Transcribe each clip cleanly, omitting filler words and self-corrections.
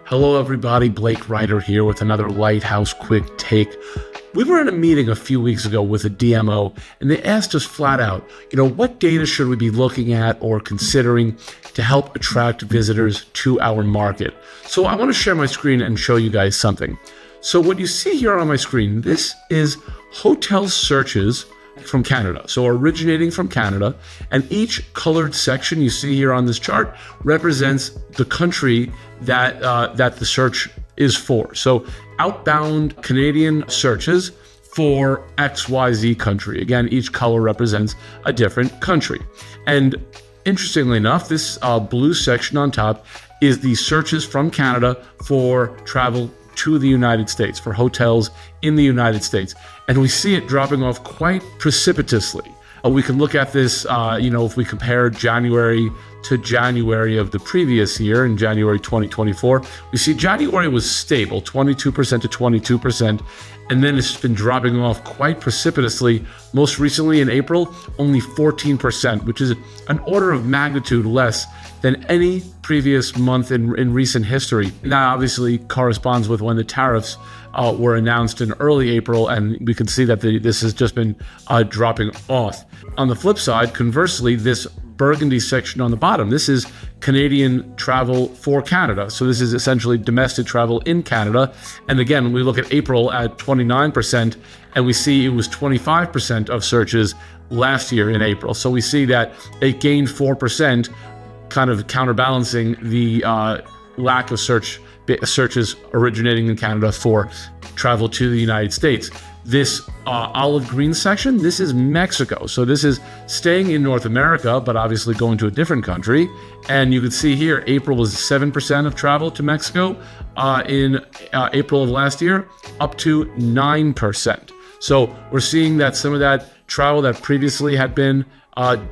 Hello everybody, Blake Reiter here with another Lighthouse Quick Take. We were in a meeting a few weeks ago with a DMO and they asked us flat out, what data should we be looking at or considering to help attract visitors to our market? So I want to share my screen and show you guys something. So what you see here on my screen, this is hotel searches from Canada, so originating from Canada, and each colored section you see here on this chart represents the country that the search is for. So outbound Canadian searches for XYZ country. Again, each color represents a different country. And interestingly enough, this blue section on top is the searches from Canada for travel to the United States, for hotels in the United States. And we see it dropping off quite precipitously. We can look at this, if we compare January to January of the previous year, in January 2024, we see January was stable, 22% to 22%, and then it's been dropping off quite precipitously. Most recently in April, only 14%, which is an order of magnitude less than any previous month in recent history. That obviously corresponds with when the tariffs were announced in early April, and we can see that this has just been dropping off. On the flip side, conversely, this burgundy section on the bottom, this is Canadian travel for Canada. So this is essentially domestic travel in Canada. And again, we look at April at 29%, and we see it was 25% of searches last year in April. So we see that it gained 4%, kind of counterbalancing the lack of searches originating in Canada for travel to the United States. This olive green section, this is Mexico. So this is staying in North America, but obviously going to a different country. And you can see here, April was 7% of travel to Mexico. In April of last year, up to 9%. So we're seeing that some of that travel that previously had been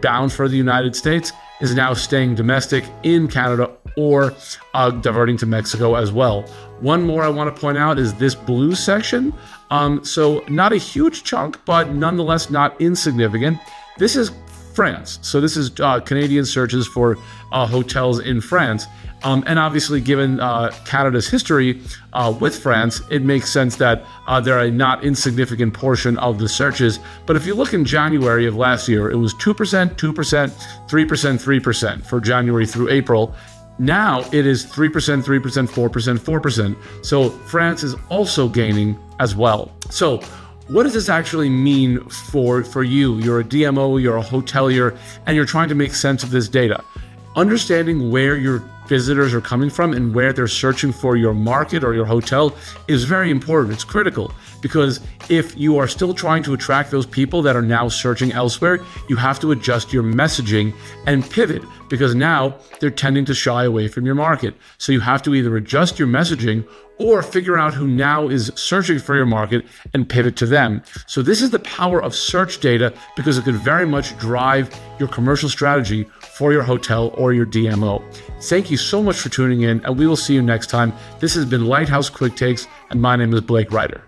bound for the United States is now staying domestic in Canada or diverting to Mexico as well. One more I want to point out is this blue section. So not a huge chunk, but nonetheless not insignificant. This is France. So this is Canadian searches for hotels in France. And obviously, given Canada's history with France, it makes sense that they're a not insignificant portion of the searches. But if you look in January of last year, it was 2%, 2%, 3%, 3% for January through April. Now it is 3%, 3%, 4%, 4%. So France is also gaining as well. So what does this actually mean for you? You're a DMO, you're a hotelier, and you're trying to make sense of this data. Understanding where your visitors are coming from and where they're searching for your market or your hotel is very important. It's critical, because if you are still trying to attract those people that are now searching elsewhere, you have to adjust your messaging and pivot, because now they're tending to shy away from your market. So you have to either adjust your messaging or figure out who now is searching for your market and pivot to them. So this is the power of search data, because it could very much drive your commercial strategy for your hotel or your DMO. Thank you so much for tuning in, and we will see you next time. This has been Lighthouse Quick Takes, and my name is Blake Reiter.